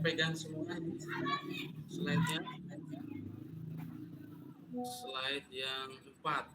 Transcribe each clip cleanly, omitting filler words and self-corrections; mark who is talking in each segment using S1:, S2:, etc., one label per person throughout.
S1: terpegang semua ini slide-nya. Slide yang 4.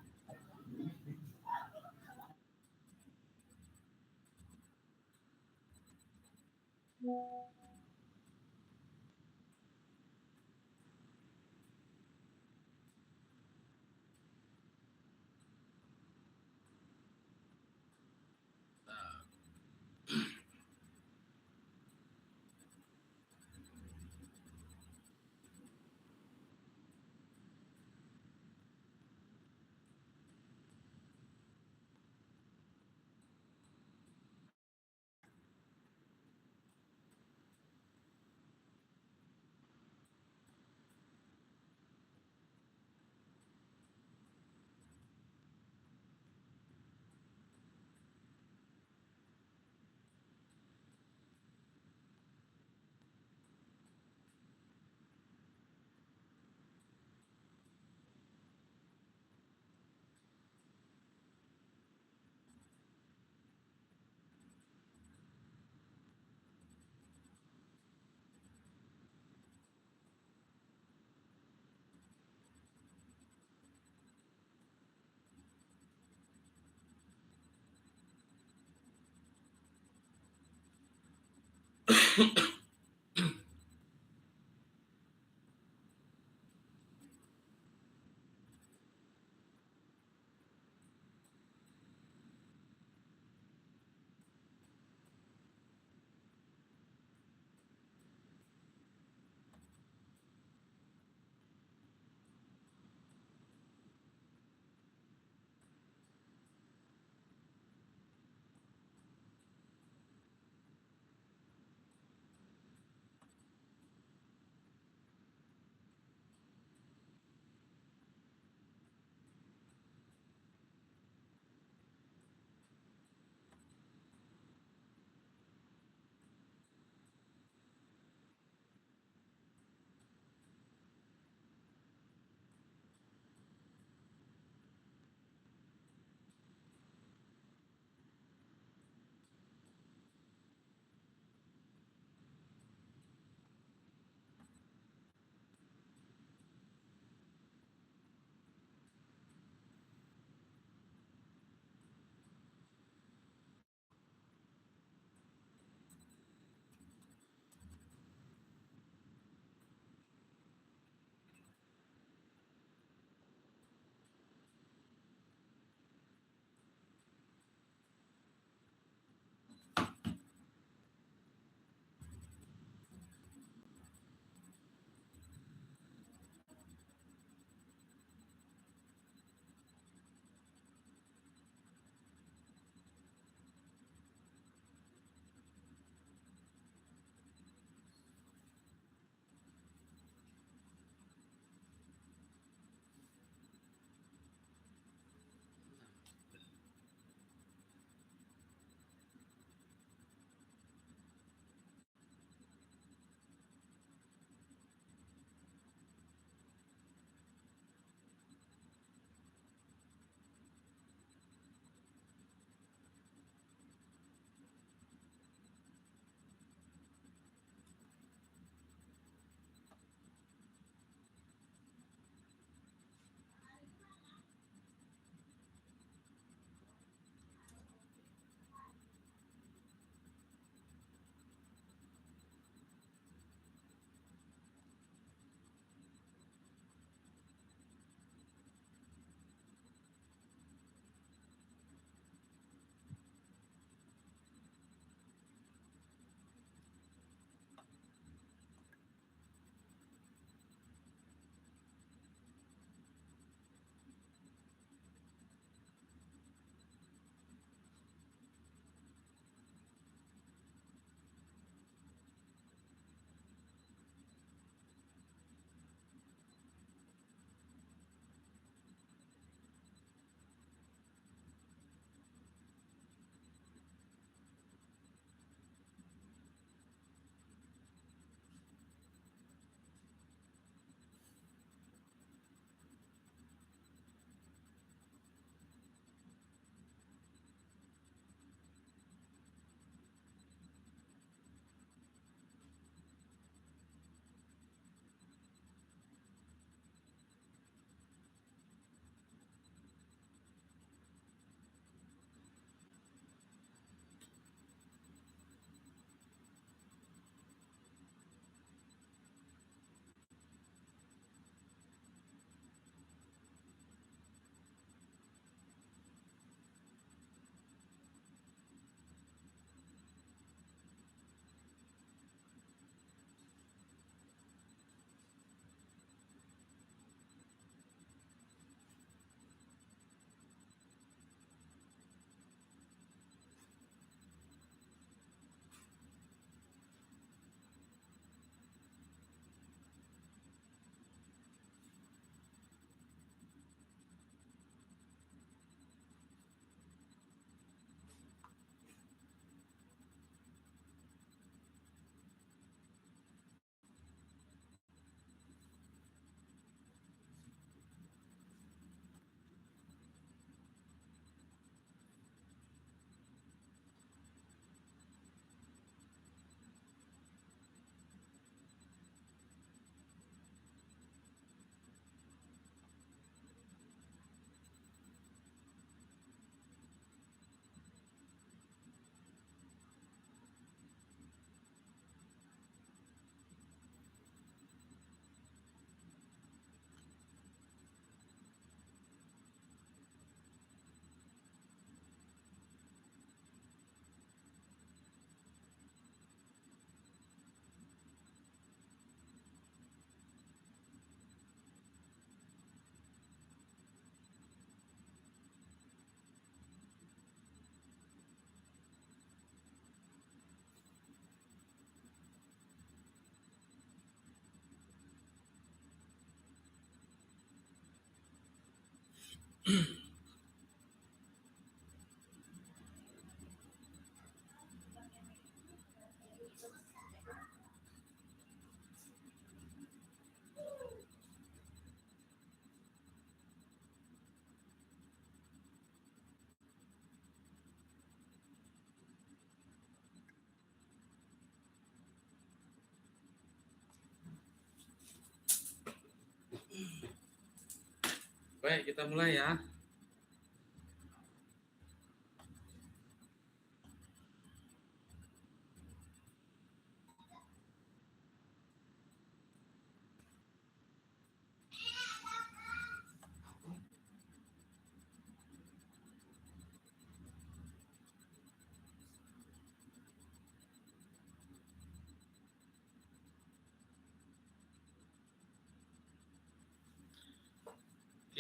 S1: Baik, kita mulai ya.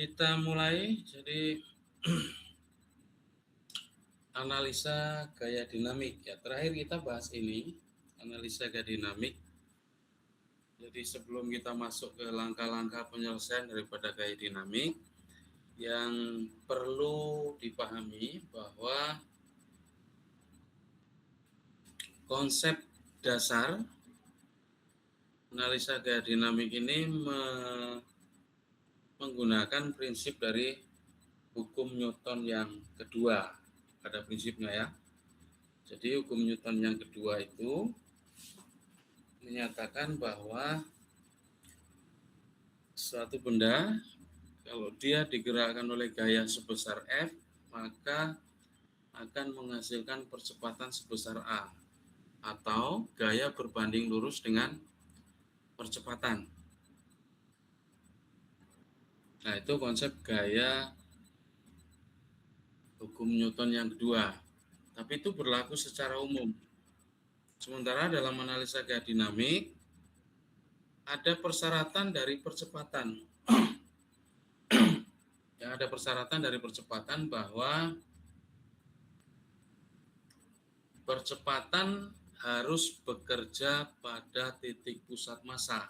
S1: Kita mulai. Jadi analisa gaya dinamik ya. Terakhir kita bahas ini, analisa gaya dinamik. Jadi sebelum kita masuk ke langkah-langkah penyelesaian daripada gaya dinamik, yang perlu dipahami bahwa konsep dasar analisa gaya dinamik ini menggunakan prinsip dari hukum Newton yang kedua pada prinsipnya ya. Jadi hukum Newton yang kedua itu menyatakan bahwa suatu benda kalau dia digerakkan oleh gaya sebesar F, maka akan menghasilkan percepatan sebesar A atau gaya berbanding lurus dengan percepatan. Nah, itu konsep gaya hukum Newton yang kedua. Tapi itu berlaku secara umum. Sementara dalam analisa gaya dinamik, ada persyaratan dari percepatan. Ya, ada persyaratan dari percepatan bahwa percepatan harus bekerja pada titik pusat massa.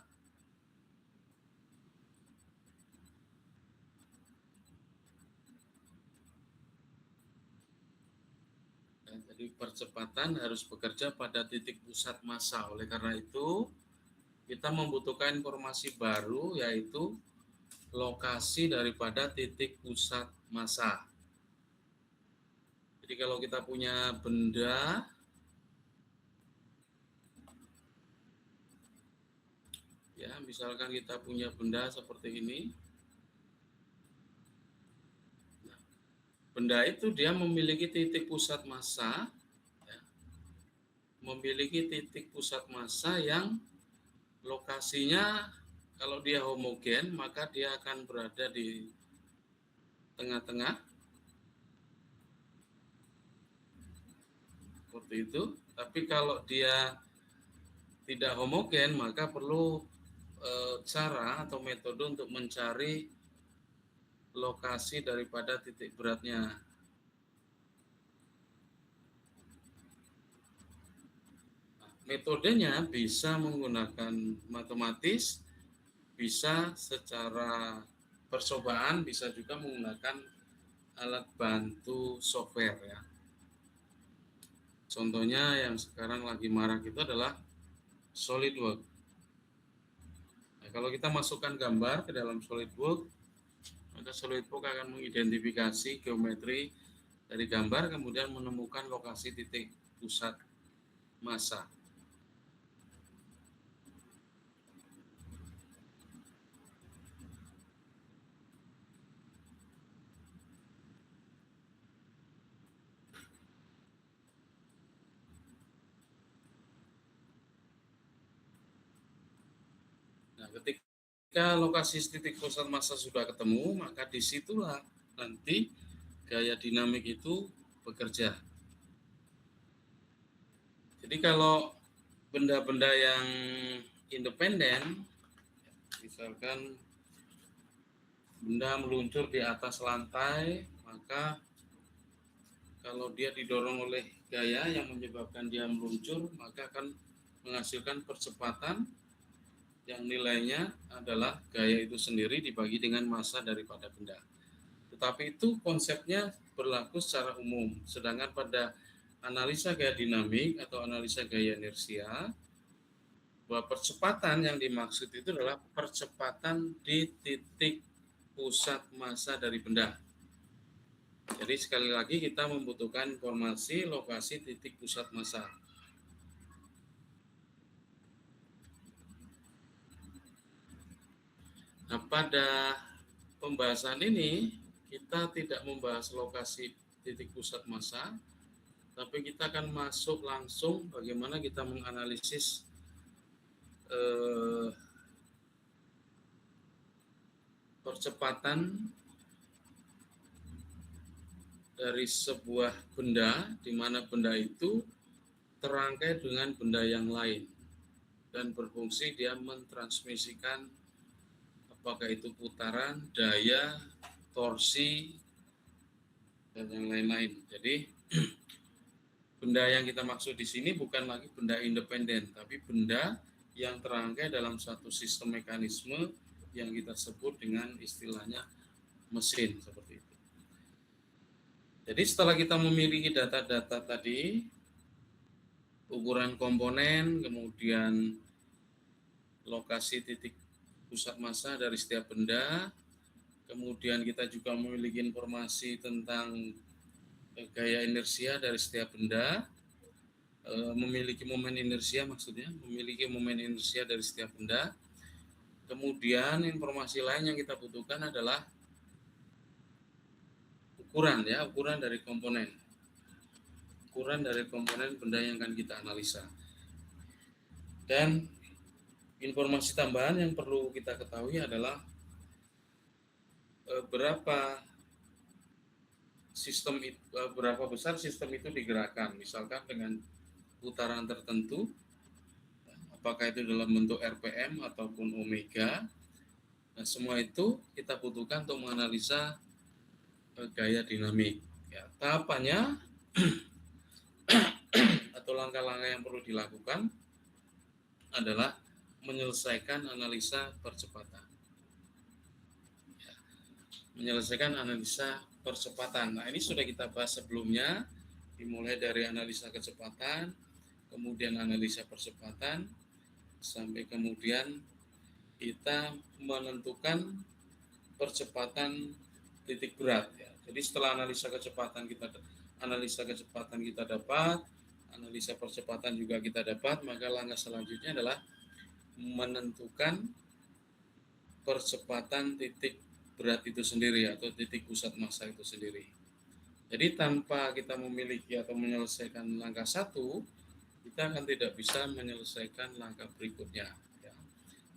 S1: Jadi percepatan harus bekerja pada titik pusat massa. Oleh karena itu, kita membutuhkan informasi baru, yaitu lokasi daripada titik pusat massa. Jadi kalau kita punya benda, ya misalkan kita punya benda seperti ini, benda itu dia memiliki titik pusat massa, ya, memiliki titik pusat massa yang lokasinya kalau dia homogen maka dia akan berada di tengah-tengah seperti itu. Tapi kalau dia tidak homogen maka perlu cara atau metode untuk mencari lokasi daripada titik beratnya. Metodenya bisa menggunakan matematis, bisa secara percobaan, bisa juga menggunakan alat bantu software ya. Contohnya yang sekarang lagi marak itu adalah SolidWorks. Nah, kalau kita masukkan gambar ke dalam SolidWorks, maka SolidWorks akan mengidentifikasi geometri dari gambar, kemudian menemukan lokasi titik pusat massa. Nah, ketika lokasi titik pusat massa sudah ketemu, maka disitulah nanti gaya dinamik itu bekerja. Jadi kalau benda-benda yang independen, misalkan benda meluncur di atas lantai, maka kalau dia didorong oleh gaya yang menyebabkan dia meluncur, maka akan menghasilkan percepatan yang nilainya adalah gaya itu sendiri dibagi dengan massa daripada benda. tetapi itu konsepnya berlaku secara umum. Sedangkan pada analisa gaya dinamik atau analisa gaya inersia, bahwa percepatan yang dimaksud itu adalah percepatan di titik pusat massa dari benda. Jadi sekali lagi kita membutuhkan informasi lokasi titik pusat massa. Nah, pada pembahasan ini kita tidak membahas lokasi titik pusat massa, tapi kita akan masuk langsung bagaimana kita menganalisis percepatan dari sebuah benda, di mana benda itu terangkai dengan benda yang lain dan berfungsi dia mentransmisikan apakah itu putaran, daya, torsi, dan yang lain-lain. Jadi benda yang kita maksud di sini bukan lagi benda independen, tapi benda yang terangkai dalam satu sistem mekanisme yang kita sebut dengan istilahnya mesin seperti itu. Jadi setelah kita memiliki data-data tadi, ukuran komponen, kemudian lokasi titik pusat massa dari setiap benda, kemudian kita juga memiliki informasi tentang gaya inersia dari setiap benda, memiliki momen inersia maksudnya, memiliki momen inersia dari setiap benda. Kemudian informasi lain yang kita butuhkan adalah ukuran dari komponen. Ukuran dari komponen benda yang akan kita analisa. Dan informasi tambahan yang perlu kita ketahui adalah berapa besar sistem itu digerakkan, misalkan dengan putaran tertentu, apakah itu dalam bentuk RPM ataupun omega. Nah, semua itu kita butuhkan untuk menganalisa gaya dinamik. Ya, tahapannya atau langkah-langkah yang perlu dilakukan adalah menyelesaikan analisa percepatan. Ya, menyelesaikan analisa percepatan. Nah, ini sudah kita bahas sebelumnya, dimulai dari analisa kecepatan, kemudian analisa percepatan, sampai kemudian kita menentukan percepatan titik berat. Ya. Jadi setelah analisa kecepatan kita dapat, analisa percepatan juga kita dapat, maka langkah selanjutnya adalah menentukan percepatan titik berat itu sendiri atau titik pusat massa itu sendiri. Jadi tanpa kita memiliki atau menyelesaikan langkah 1, kita akan tidak bisa menyelesaikan langkah berikutnya. Ya.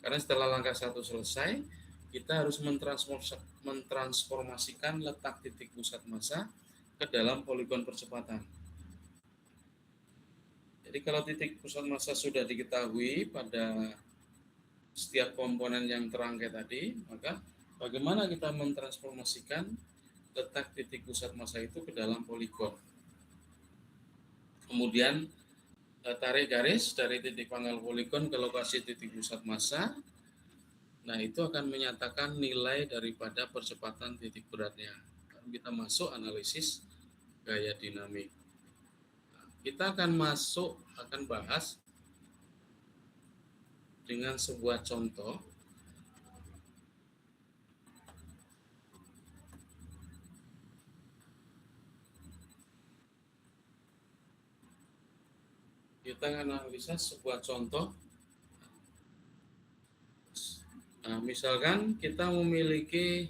S1: Karena setelah langkah 1 selesai, kita harus mentransformasikan letak titik pusat massa ke dalam poligon percepatan. Jadi kalau titik pusat massa sudah diketahui pada setiap komponen yang terangkai tadi, maka bagaimana kita mentransformasikan letak titik pusat massa itu ke dalam poligon. Kemudian tarik garis dari titik pangkal poligon ke lokasi titik pusat massa. Nah, itu akan menyatakan nilai daripada percepatan titik beratnya. Kita masuk analisis gaya dinamik. Nah, kita akan bahas dengan sebuah contoh. Kita akan analisa sebuah contoh. Nah, misalkan kita memiliki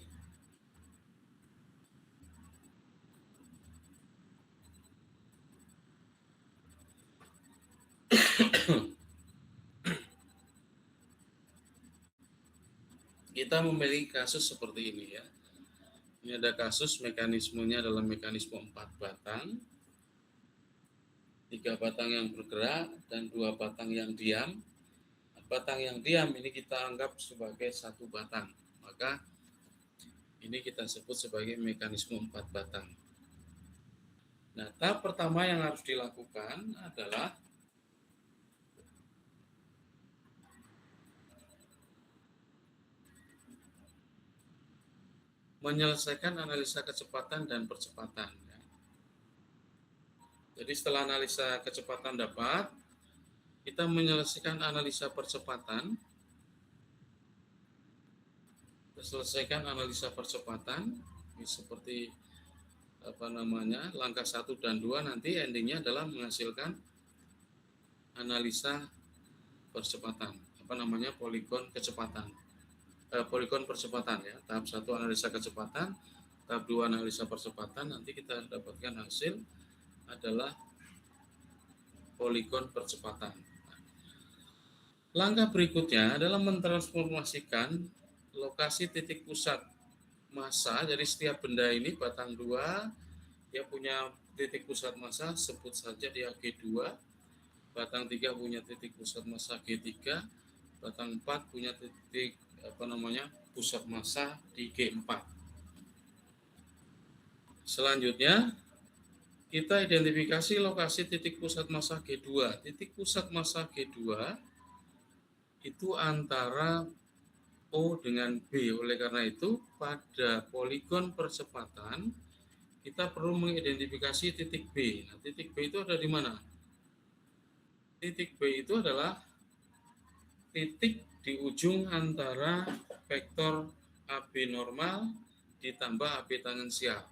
S1: kasus seperti ini ya. Ini ada kasus mekanismenya adalah mekanisme 4 batang. 3 batang yang bergerak dan 2 batang yang diam. Batang yang diam ini kita anggap sebagai 1 batang. Maka ini kita sebut sebagai mekanisme 4 batang. Nah, tahap pertama yang harus dilakukan adalah menyelesaikan analisa kecepatan dan percepatan. Jadi setelah analisa kecepatan dapat, kita menyelesaikan analisa percepatan. Selesaikan analisa percepatan, seperti langkah 1 dan 2, nanti endingnya adalah menghasilkan analisa percepatan, poligon kecepatan, poligon percepatan ya. Tahap 1 analisa kecepatan, tahap 2 analisa percepatan, nanti kita dapatkan hasil adalah poligon percepatan. Langkah berikutnya adalah mentransformasikan lokasi titik pusat massa. Jadi setiap benda ini batang 2 dia punya titik pusat massa, sebut saja dia G2. Batang 3 punya titik pusat massa G3. Batang 4 punya titik pusat massa di G4. Selanjutnya kita identifikasi lokasi titik pusat massa G2. Titik pusat massa G2 itu antara O dengan B. Oleh karena itu, pada poligon percepatan, kita perlu mengidentifikasi titik B. Nah, titik B itu ada di mana? Titik B itu adalah titik di ujung antara vektor AB normal ditambah AB tangensial.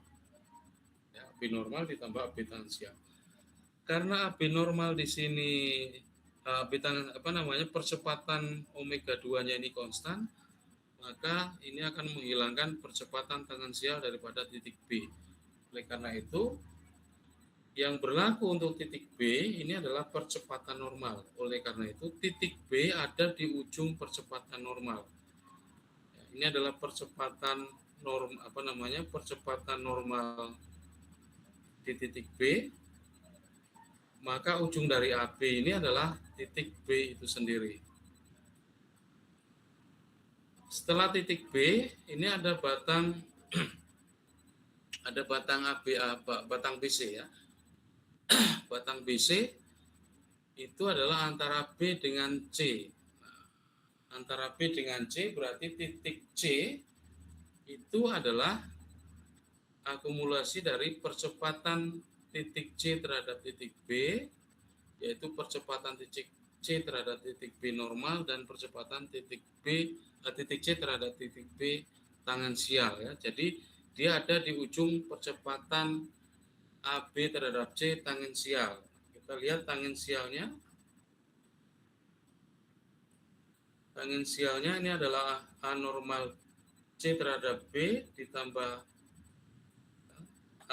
S1: Ya, AB normal ditambah AB tangensial. Karena AB normal di sini percepatan omega 2-nya ini konstan, maka ini akan menghilangkan percepatan tangensial daripada titik B. Oleh karena itu, yang berlaku untuk titik B ini adalah percepatan normal. Oleh karena itu, titik B ada di ujung percepatan normal. Ini adalah percepatan percepatan normal di titik B. Maka ujung dari AB ini adalah titik B itu sendiri. Setelah titik B, ini ada batang batang BC ya. Batang BC itu adalah antara B dengan C. Antara B dengan C berarti titik C itu adalah akumulasi dari percepatan titik C terhadap titik B, yaitu percepatan titik C terhadap titik B normal dan percepatan titik C terhadap titik B tangensial ya. Jadi dia ada di ujung percepatan AB terhadap C tangensial. Kita lihat tangensialnya. Tangensialnya ini adalah A normal C terhadap B ditambah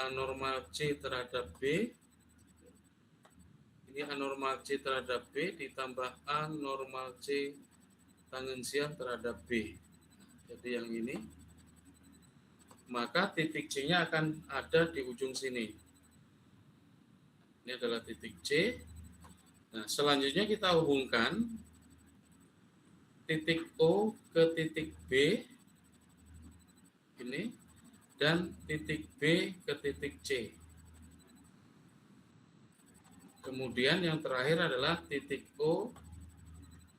S1: A normal C terhadap B. Ini A normal C terhadap B ditambah A normal C tangensial terhadap B. Jadi yang ini. Maka titik C-nya akan ada di ujung sini. Ini adalah titik C. Nah, selanjutnya kita hubungkan titik O ke titik B ini dan titik B ke titik C. Kemudian yang terakhir adalah titik O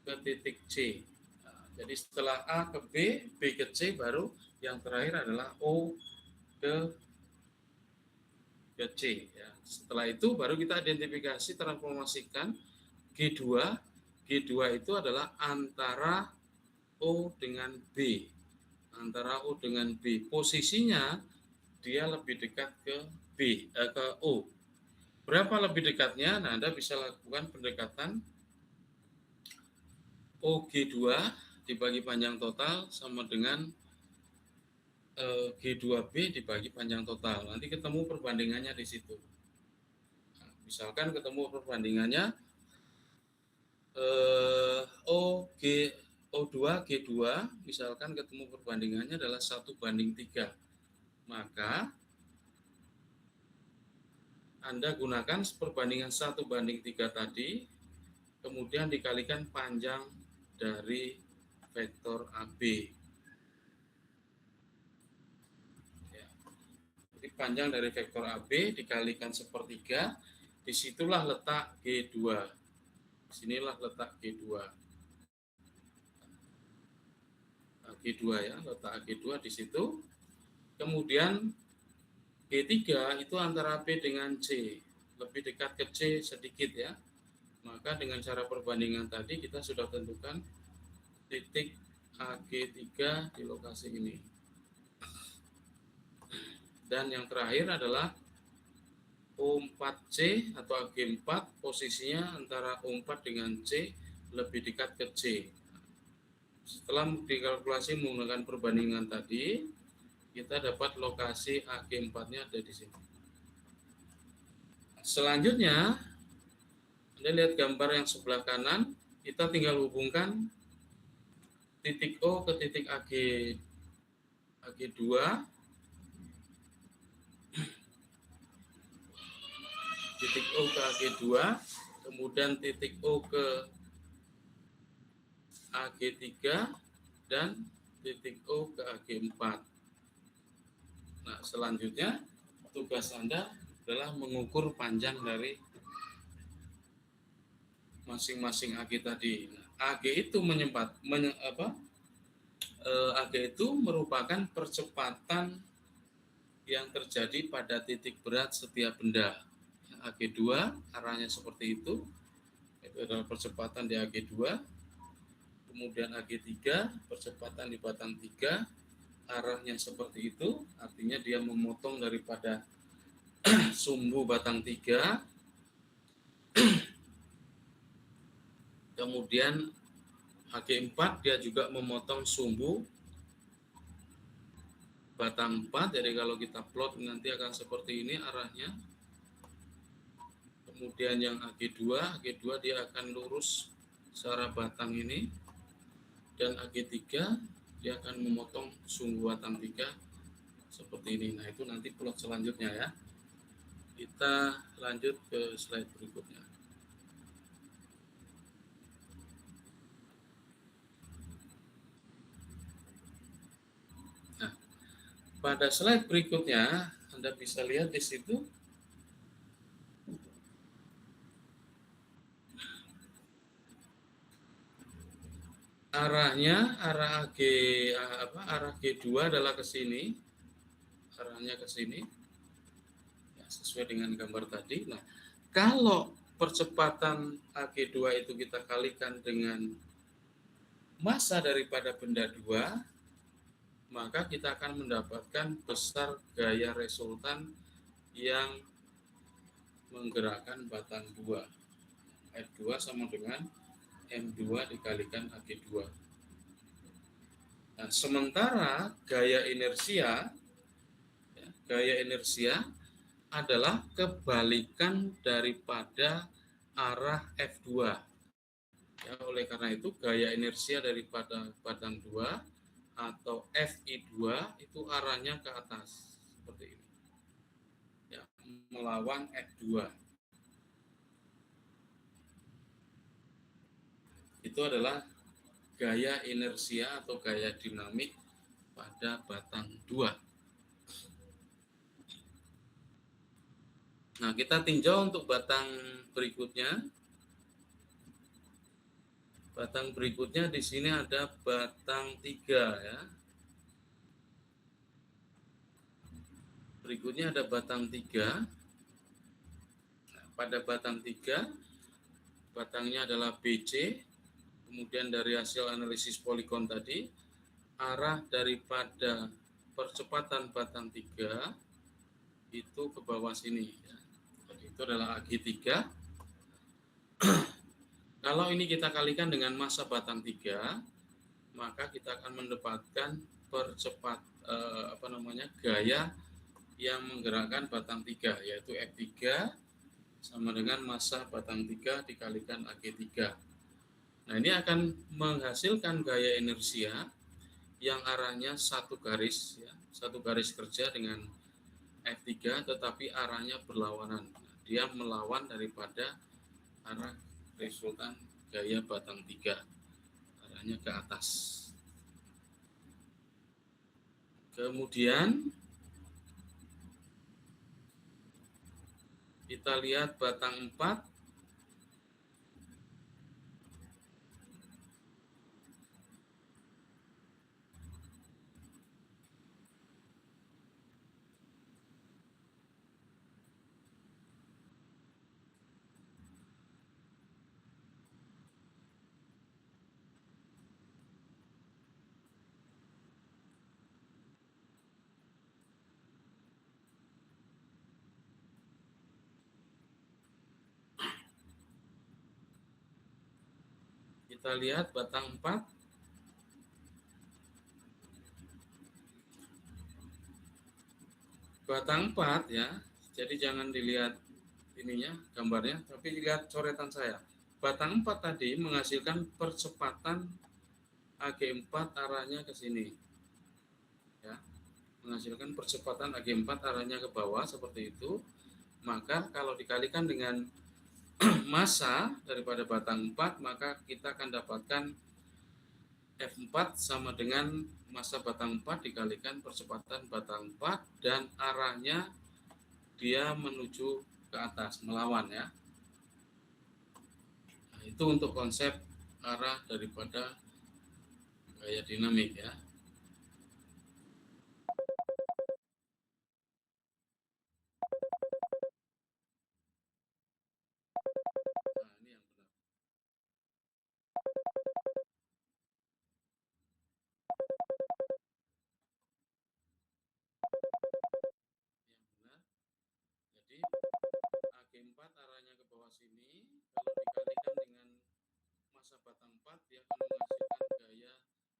S1: ke titik C. Nah, jadi setelah A ke B, B ke C, baru yang terakhir adalah O ke C. Ya. Setelah itu baru kita identifikasi transformasikan G2. G2 itu adalah antara O dengan B. Antara O dengan B. Posisinya dia lebih dekat ke O. Berapa lebih dekatnya? Nah, Anda bisa lakukan pendekatan OG2 dibagi panjang total sama dengan G2B dibagi panjang total. Nanti ketemu perbandingannya di situ. Nah, misalkan ketemu perbandingannya O2 G2, misalkan ketemu perbandingannya adalah 1:3. Maka Anda gunakan perbandingan 1:3 tadi, kemudian dikalikan panjang dari vektor AB. Ya. Jadi panjang dari vektor AB dikalikan 1/3, disitulah letak G2. Disinilah letak G2. G2 ya, letak G2 di situ. Kemudian G3 itu antara P dengan C, lebih dekat ke C sedikit ya. Maka dengan cara perbandingan tadi kita sudah tentukan titik AG3 di lokasi ini. Dan yang terakhir adalah O4C atau AG4, posisinya antara O4 dengan C, lebih dekat ke C. Setelah dikalkulasi menggunakan perbandingan tadi, kita dapat lokasi AG4-nya ada di sini. Selanjutnya, Anda lihat gambar yang sebelah kanan, kita tinggal hubungkan titik O ke titik AG2, titik O ke AG2, kemudian titik O ke AG3, dan titik O ke AG4. Nah, selanjutnya tugas Anda adalah mengukur panjang dari masing-masing AG tadi. Nah, AG itu AG itu merupakan percepatan yang terjadi pada titik berat setiap benda. AG2 arahnya seperti itu adalah percepatan di AG2. Kemudian AG3 percepatan di batang 3, arahnya seperti itu, artinya dia memotong daripada sumbu batang 3. Kemudian AG4 dia juga memotong sumbu batang 4. Jadi kalau kita plot nanti akan seperti ini arahnya. Kemudian yang AG2 dia akan lurus searah batang ini. Dan AG3 dia akan memotong sumbu batang 3 seperti ini. Nah, itu nanti plot selanjutnya ya. Kita lanjut ke slide berikutnya. Nah, pada slide berikutnya Anda bisa lihat di situ arahnya, arah G2 adalah ke sini. Arahnya ke sini. Ya, sesuai dengan gambar tadi. Nah, kalau percepatan AG2 itu kita kalikan dengan massa daripada benda 2, maka kita akan mendapatkan besar gaya resultan yang menggerakkan batang 2. F2 sama dengan M2 dikalikan AG2. Nah, sementara gaya inersia adalah kebalikan daripada arah F2. Ya, oleh karena itu gaya inersia daripada batang 2 atau FI2 itu arahnya ke atas seperti ini. Ya, melawan F2. Itu adalah gaya inersia atau gaya dinamik pada batang 2. Nah, kita tinjau untuk batang berikutnya. Batang berikutnya di sini ada batang 3 ya. Berikutnya ada batang 3. Nah, pada batang 3 batangnya adalah BC. Kemudian dari hasil analisis polikon tadi, arah daripada percepatan batang 3 itu ke bawah sini. Ya. Jadi itu adalah AG3. Kalau ini kita kalikan dengan massa batang 3, maka kita akan mendapatkan gaya yang menggerakkan batang 3, yaitu F3 sama dengan massa batang 3 dikalikan AG3. Nah, ini akan menghasilkan gaya inersia yang arahnya satu garis kerja dengan F3, tetapi arahnya berlawanan. Dia melawan daripada arah resultan gaya batang 3, arahnya ke atas. Kemudian kita lihat batang 4. Kita lihat batang 4. Batang 4 ya. Jadi jangan dilihat ininya gambarnya, tapi lihat coretan saya. Batang 4 tadi menghasilkan percepatan AG4 arahnya ke sini. Ya. Menghasilkan percepatan AG4 arahnya ke bawah seperti itu. Maka kalau dikalikan dengan massa daripada batang 4, maka kita akan dapatkan F4 sama dengan massa batang 4 dikalikan percepatan batang 4 dan arahnya dia menuju ke atas, melawan ya. Nah, itu untuk konsep arah daripada gaya dinamik ya. Nah, ini yang benar. Yang benar. Jadi AG4 arahnya ke bawah sini, kalau dikalikan dengan massa batang 4 dia akan menghasilkan gaya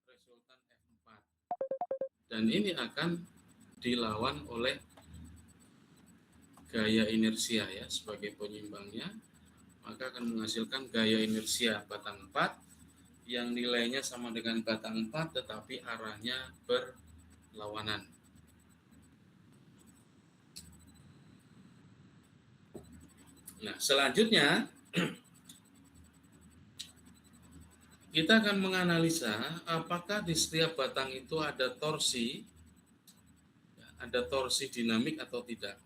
S1: resultan F4. Dan ini akan dilawan oleh gaya inersia ya sebagai penyimbangnya, maka akan menghasilkan gaya inersia batang 4 yang nilainya sama dengan batang 4 tetapi arahnya berlawanan. Nah, selanjutnya kita akan menganalisa apakah di setiap batang itu ada torsi dinamik atau tidak.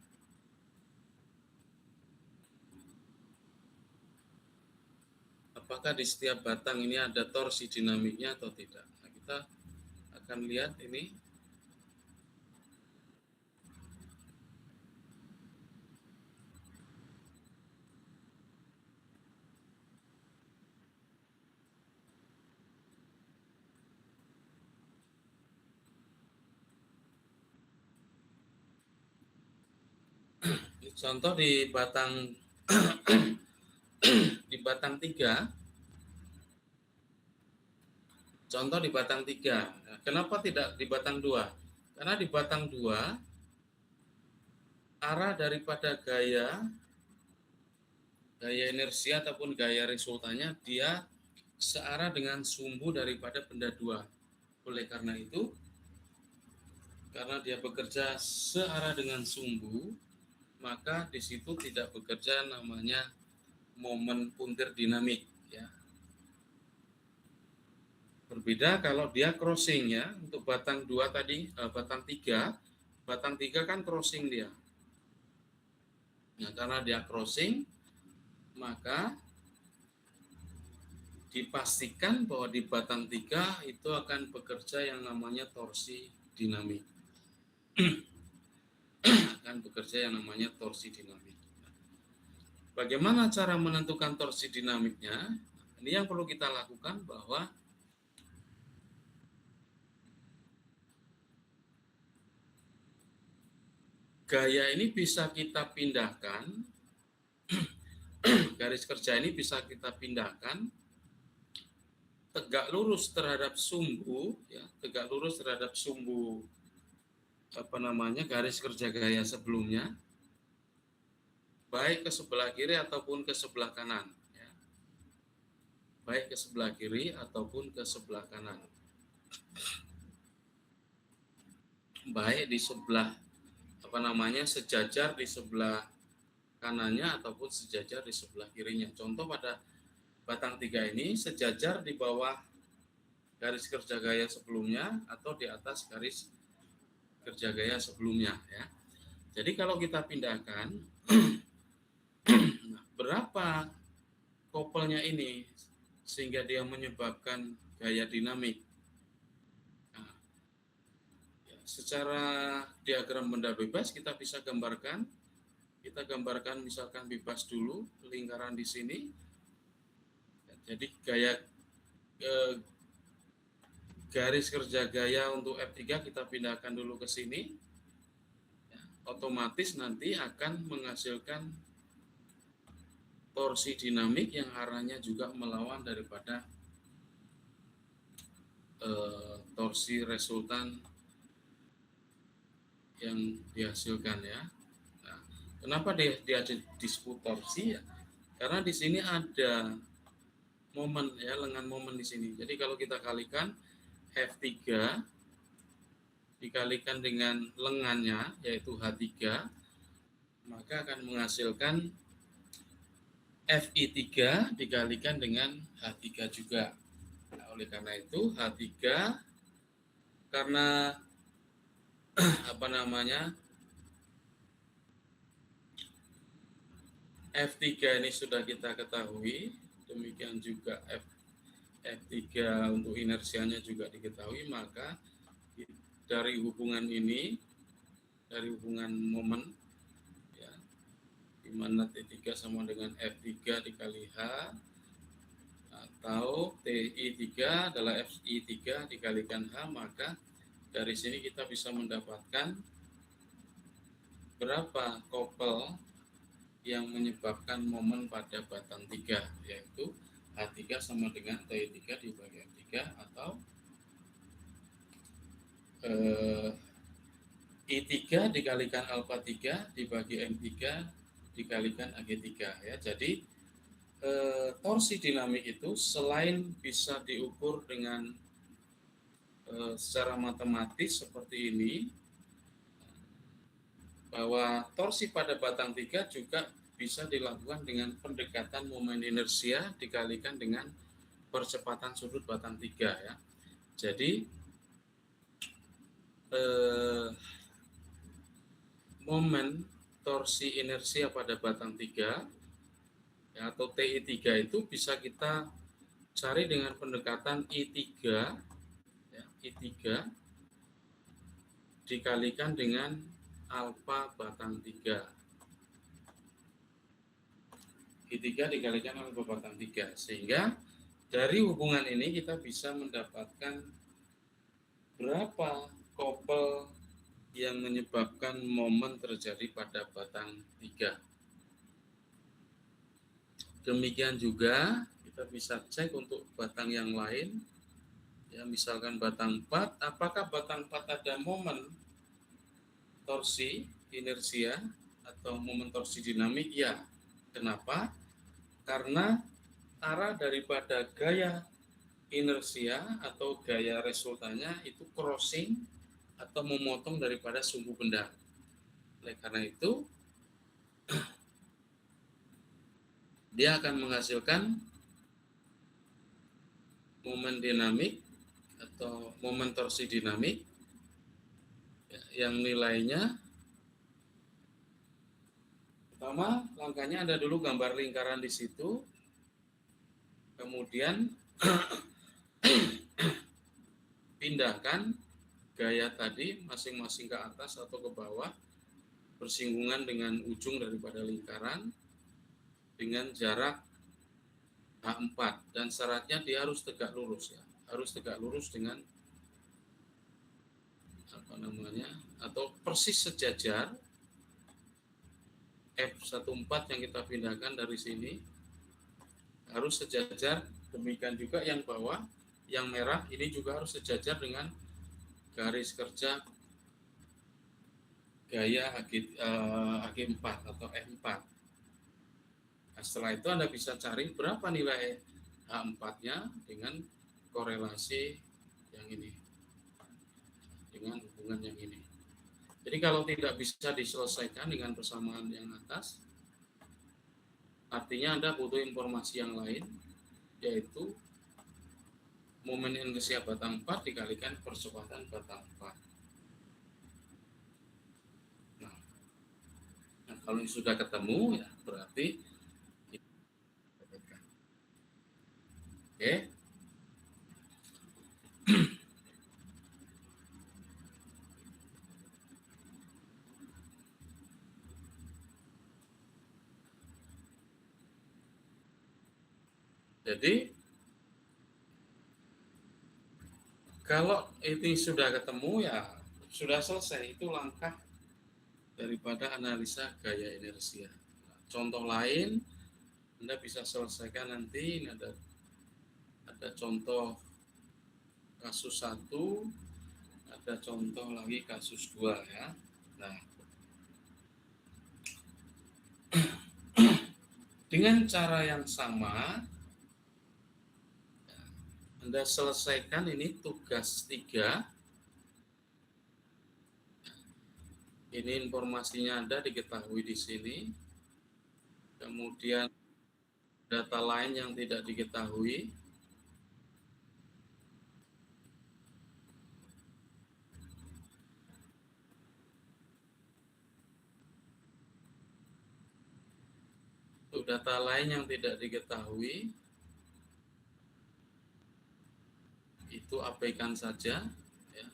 S1: Apakah di setiap batang ini ada torsi dinamiknya atau tidak. Nah, kita akan lihat ini. Contoh di batang di batang 3. Contoh di batang 3. Nah, kenapa tidak di batang 2? Karena di batang 2 arah daripada gaya inersia ataupun gaya resultannya dia searah dengan sumbu daripada benda 2. Oleh karena itu, karena dia bekerja searah dengan sumbu, maka di situ tidak bekerja namanya momen puntir dinamik ya. Berbeda kalau dia crossing ya. Untuk batang 2 tadi, batang 3 kan crossing dia. Nah, karena dia crossing, maka dipastikan bahwa di batang 3 itu akan bekerja yang namanya torsi dinamik. Akan bekerja yang namanya torsi dinamik. Bagaimana cara menentukan torsi dinamiknya? Ini yang perlu kita lakukan bahwa gaya ini bisa kita pindahkan, garis kerja ini bisa kita pindahkan tegak lurus terhadap sumbu, ya, tegak lurus terhadap sumbu garis kerja gaya sebelumnya, baik ke sebelah kiri ataupun ke sebelah kanan, ya. Baik ke sebelah kiri ataupun ke sebelah kanan. Baik di sebelah sejajar di sebelah kanannya ataupun sejajar di sebelah kirinya. Contoh pada batang 3 ini sejajar di bawah garis kerja gaya sebelumnya atau di atas garis kerja gaya sebelumnya ya. Jadi kalau kita pindahkan berapa kopelnya ini sehingga dia menyebabkan gaya dinamik. Nah, ya, secara diagram benda bebas kita bisa gambarkan. Kita gambarkan misalkan bebas dulu lingkaran di sini. Jadi garis kerja gaya untuk F3 kita pindahkan dulu ke sini. Ya, otomatis nanti akan menghasilkan torsi dinamik yang arahnya juga melawan daripada torsi resultan yang dihasilkan ya. Nah, kenapa dia disebut torsi ya? Karena di sini ada momen ya, lengan momen di sini. Jadi kalau kita kalikan F3 dikalikan dengan lengannya yaitu H3, maka akan menghasilkan Fi3 dikalikan dengan H3 juga. Nah, oleh karena itu H3 karena apa namanya F3 ini sudah kita ketahui, demikian juga F3 untuk inersianya juga diketahui, maka dari hubungan ini, dari hubungan momen ya, di mana T3 sama dengan F3 dikali H, atau TI3 adalah FI3 dikalikan H, maka dari sini kita bisa mendapatkan berapa kopel yang menyebabkan momen pada batang 3, yaitu H3 sama dengan TI3 dibagi F3, atau I3 dikalikan alfa 3 dibagi M3 dikalikan AG3 ya. Jadi torsi dinamik itu selain bisa diukur dengan secara matematis seperti ini, bahwa torsi pada batang 3 juga bisa dilakukan dengan pendekatan momen inersia dikalikan dengan percepatan sudut batang 3 ya. Jadi momen torsi inersia pada batang 3 ya, atau TI3 itu bisa kita cari dengan pendekatan I3 ya, I3 dikalikan dengan alfa batang 3. I3 dikalikan alfa batang 3. Sehingga dari hubungan ini kita bisa mendapatkan berapa kopel yang menyebabkan momen terjadi pada batang 3. Demikian juga kita bisa cek untuk batang yang lain. Ya, misalkan batang 4, apakah batang 4 ada momen torsi inersia atau momen torsi dinamik? Ya. Kenapa? Karena arah daripada gaya inersia atau gaya resultannya itu crossing atau memotong daripada sumbu benda. Oleh karena itu, dia akan menghasilkan momen dinamik atau momen torsi dinamik yang nilainya, pertama langkahnya ada dulu gambar lingkaran di situ, kemudian pindahkan gaya tadi masing-masing ke atas atau ke bawah bersinggungan dengan ujung daripada lingkaran dengan jarak H4, dan syaratnya dia harus tegak lurus ya, harus tegak lurus dengan apa namanya, atau persis sejajar F14 yang kita pindahkan dari sini harus sejajar. Demikian juga yang bawah, yang merah ini juga harus sejajar dengan garis kerja gaya AG4 atau F4. Nah, setelah itu Anda bisa cari berapa nilai H4-nya dengan korelasi yang ini, dengan hubungan yang ini. Jadi kalau tidak bisa diselesaikan dengan persamaan yang atas, artinya Anda butuh informasi yang lain, yaitu momen inersia batang 4 dikalikan percepatan batang 4. Nah, kalau ini sudah ketemu ya berarti oke. Jadi kalau ini sudah ketemu ya sudah selesai, itu langkah daripada analisa gaya inersia. Nah, contoh lain Anda bisa selesaikan nanti. Ini ada contoh kasus 1, ada contoh lagi kasus 2 ya. Nah, dengan cara yang sama, Anda selesaikan ini tugas 3. Ini informasinya Anda diketahui di sini. Kemudian data lain yang tidak diketahui. Untuk data lain yang tidak diketahui, itu abaikan saja. Ya.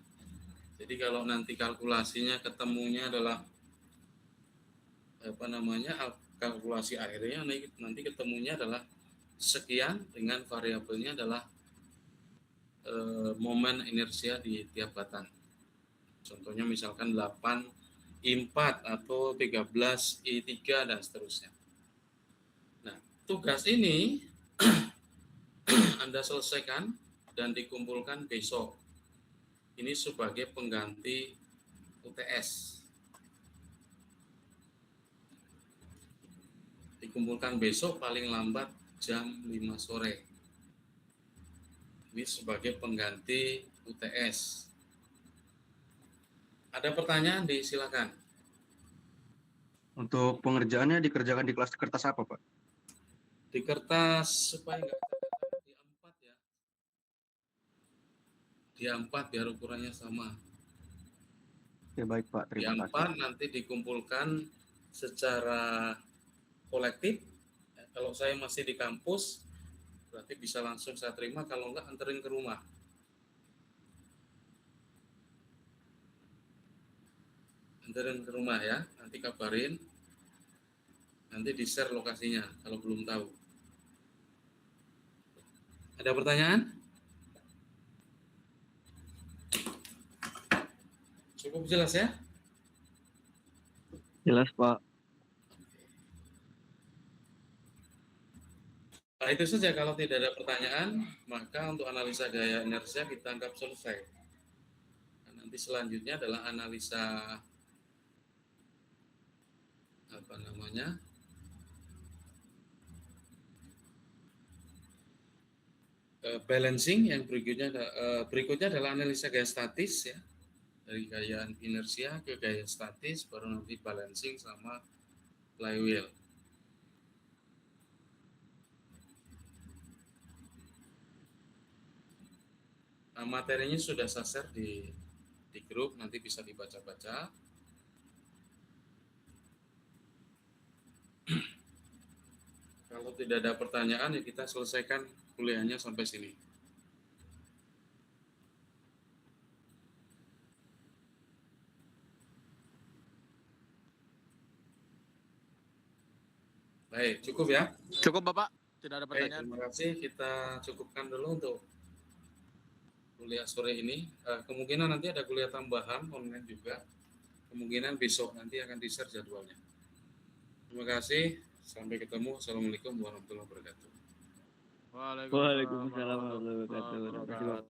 S1: Jadi kalau nanti kalkulasinya ketemunya adalah kalkulasi akhirnya nanti ketemunya adalah sekian dengan variabelnya adalah momen inersia di tiap batang. Contohnya misalkan 8 I4 atau 13 I3 dan seterusnya. Nah, tugas ini Anda selesaikan dan dikumpulkan besok. Ini sebagai pengganti UTS. Dikumpulkan besok paling lambat jam 5 sore. Ini sebagai pengganti UTS. Ada pertanyaan, silakan.
S2: Untuk pengerjaannya dikerjakan di kelas kertas apa, Pak?
S1: Di kertas supaya nggak di A4 ya. Di A4 biar ukurannya sama.
S2: Ya baik, Pak. Terima
S1: Di
S2: kasih.
S1: A4 nanti dikumpulkan secara kolektif. Kalau saya masih di kampus, berarti bisa langsung saya terima. Kalau enggak, anterin ke rumah. Anterin ke rumah ya. Nanti kabarin. Nanti di-share lokasinya kalau belum tahu. Ada pertanyaan? Cukup jelas ya?
S2: Jelas, Pak.
S1: Nah, itu saja. Kalau tidak ada pertanyaan, maka untuk analisa gaya inersia kita anggap selesai. Nah, nanti selanjutnya adalah analisa balancing. Yang berikutnya adalah analisa gaya statis ya. Dari gaya inersia ke gaya statis, baru nanti balancing sama flywheel. Nah, materinya sudah saya share di grup, nanti bisa dibaca-baca. Kalau tidak ada pertanyaan, ya kita selesaikan kuliahnya sampai sini. Baik, cukup ya?
S3: Cukup Bapak, tidak ada
S1: Baik,
S3: pertanyaan.
S1: terima kasih. Kita cukupkan dulu untuk kuliah sore ini. Kemungkinan nanti ada kuliah tambahan online juga. Kemungkinan besok nanti akan di-share jadwalnya. Terima kasih. Sampai ketemu. Assalamualaikum warahmatullahi wabarakatuh.
S3: Waalaikumsalam warahmatullahi wabarakatuh.
S2: Terima kasih, Pak.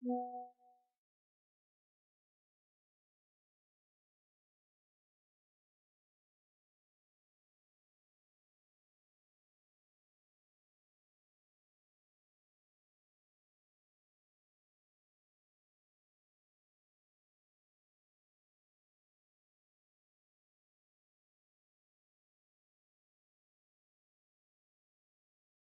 S4: Yeah.